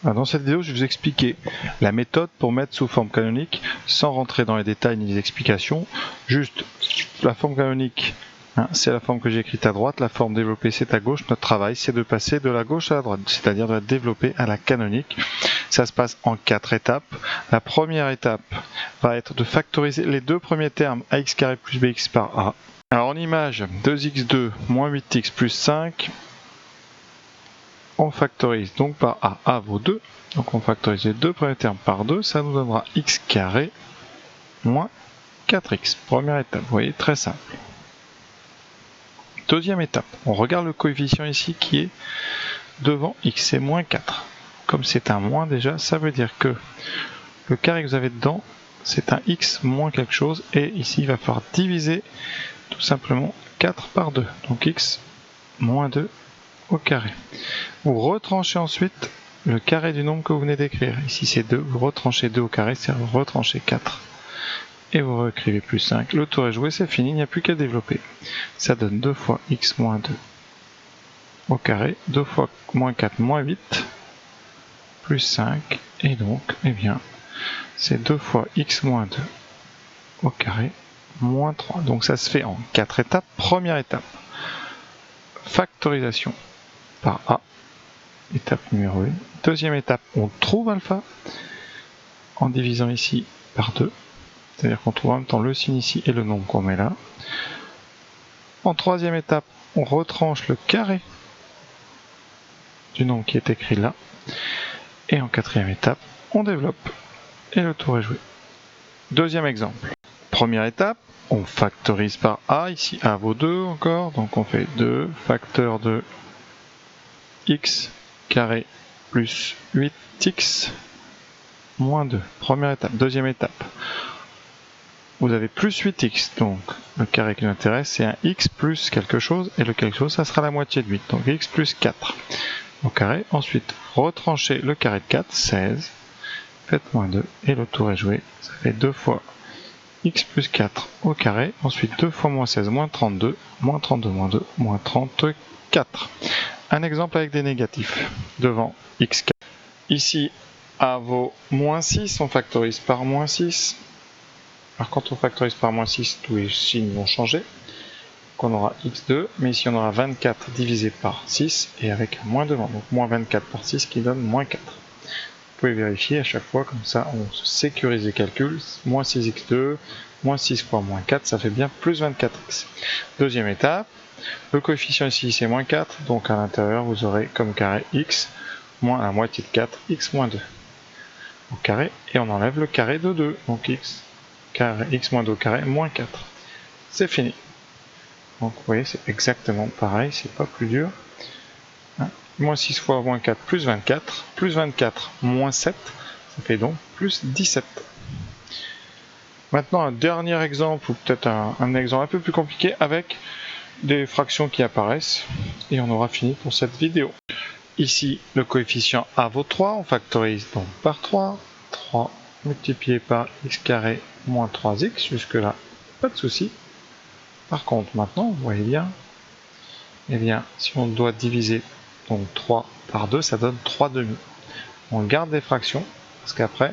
Dans cette vidéo, je vais vous expliquer la méthode pour mettre sous forme canonique sans rentrer dans les détails ni les explications. Juste, la forme canonique, c'est la forme que j'ai écrite à droite, la forme développée c'est à gauche. Notre travail, c'est de passer de la gauche à la droite, c'est-à-dire de la développer à la canonique. Ça se passe en 4 étapes. La première étape va être de factoriser les deux premiers termes ax carré plus bx par a. Alors en image, 2x2 moins 8x plus 5. On factorise donc par a. A vaut 2. Donc on factorise les deux premiers termes par 2. Ça nous donnera x carré moins 4x. Première étape, vous voyez, très simple. Deuxième étape, on regarde le coefficient ici qui est devant x, c'est moins 4. Comme c'est un moins déjà, ça veut dire que le carré que vous avez dedans, c'est un x moins quelque chose. Et ici, il va falloir diviser tout simplement 4 par 2. Donc x moins 2 au carré. Vous retranchez ensuite le carré du nombre que vous venez d'écrire. Ici c'est 2, vous retranchez 2 au carré, c'est-à-dire vous retranchez 4. Et vous réécrivez plus 5. Le tour est joué, c'est fini, il n'y a plus qu'à développer. Ça donne 2 fois x moins 2 au carré, 2 fois moins 4 moins 8, plus 5. Et donc, eh bien, c'est 2 fois x moins 2 au carré, moins 3. Donc ça se fait en 4 étapes. Première étape, factorisation par a. Étape numéro 1. Deuxième étape, on trouve alpha en divisant ici par 2. C'est-à-dire qu'on trouve en même temps le signe ici et le nombre qu'on met là. En troisième étape, on retranche le carré du nombre qui est écrit là. Et en quatrième étape, on développe et le tour est joué. Deuxième exemple. Première étape, on factorise par a. Ici a vaut 2 encore. Donc on fait 2 facteur de x carré plus 8x moins 2. Première étape. Deuxième étape. Vous avez plus 8x, donc le carré qui nous intéresse, c'est un x plus quelque chose, et le quelque chose, ça sera la moitié de 8, donc x plus 4 au carré. Ensuite, retranchez le carré de 4, 16, faites moins 2, et le tour est joué. Ça fait 2 fois x plus 4 au carré. Ensuite, 2 fois moins 16, moins 32, moins 32, moins 2, moins 34. Un exemple avec des négatifs devant x4. Ici, a vaut moins 6, on factorise par moins 6. Alors quand on factorise par moins 6, tous les signes vont changer. Donc on aura x2, mais ici on aura 24 divisé par 6, et avec un moins devant, donc moins 24 par 6 qui donne moins 4. Vous pouvez vérifier à chaque fois, comme ça on sécurise les calculs. Moins 6x2, moins 6 fois moins 4, ça fait bien plus 24x. Deuxième étape, le coefficient ici c'est moins 4, donc à l'intérieur vous aurez comme carré x moins la moitié de 4, x moins 2 au carré, et on enlève le carré de 2, donc x moins 2 au carré, moins 4. C'est fini. Donc vous voyez, c'est exactement pareil, c'est pas plus dur. Moins 6 fois moins 4, plus 24, moins 7, ça fait donc plus 17. Maintenant, un dernier exemple, ou peut-être un exemple un peu plus compliqué, avec des fractions qui apparaissent, et on aura fini pour cette vidéo. Ici, le coefficient a vaut 3, on factorise donc par 3, 3 multiplié par x carré moins 3x, jusque là, pas de souci. Par contre, maintenant, vous voyez bien, eh bien, si on doit diviser donc 3 par 2, ça donne 3 demi. On garde des fractions, parce qu'après,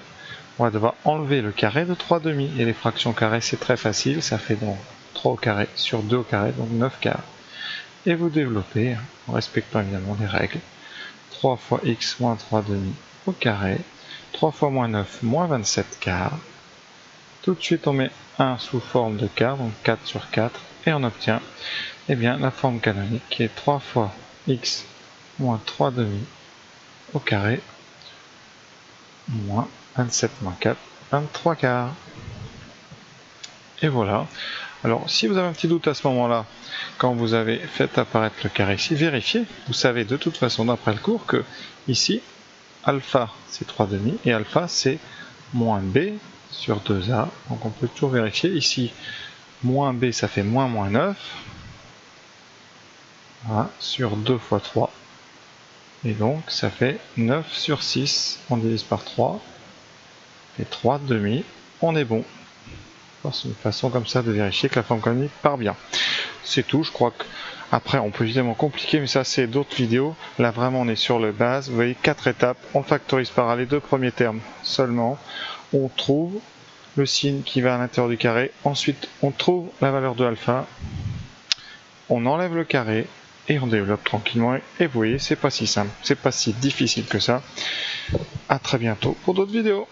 on va devoir enlever le carré de 3 demi. Et les fractions carrées, c'est très facile, ça fait donc 3 au carré sur 2 au carré, donc 9 quarts. Et vous développez, en respectant évidemment les règles, 3 fois x moins 3 demi au carré, 3 fois moins 9, moins 27 quarts. Tout de suite, on met 1 sous forme de quart, donc 4 sur 4, et on obtient eh bien, la forme canonique qui est 3 fois x moins 3 demi au carré, moins 27 moins 4, 23 quarts. Et voilà. Alors, si vous avez un petit doute à ce moment-là, quand vous avez fait apparaître le carré ici, vérifiez. Vous savez de toute façon, d'après le cours, que ici, alpha, c'est 3 demi, et alpha, c'est moins b sur 2a. Donc, on peut toujours vérifier. Ici, moins b, ça fait moins 9. Voilà, sur 2 fois 3. Et donc, ça fait 9 sur 6. On divise par 3. Et 3 demi. On est bon. C'est une façon comme ça de vérifier que la forme canonique part bien. c'est tout. Je crois que après on peut évidemment compliquer, mais ça c'est d'autres vidéos. Là vraiment on est sur le base. Vous voyez 4 étapes, on le factorise par les 2 premiers termes seulement. On trouve le signe qui va à l'intérieur du carré. Ensuite on trouve la valeur de alpha. On enlève le carré et on développe tranquillement. Et vous voyez, c'est pas si simple, c'est pas si difficile que ça. À très bientôt pour d'autres vidéos.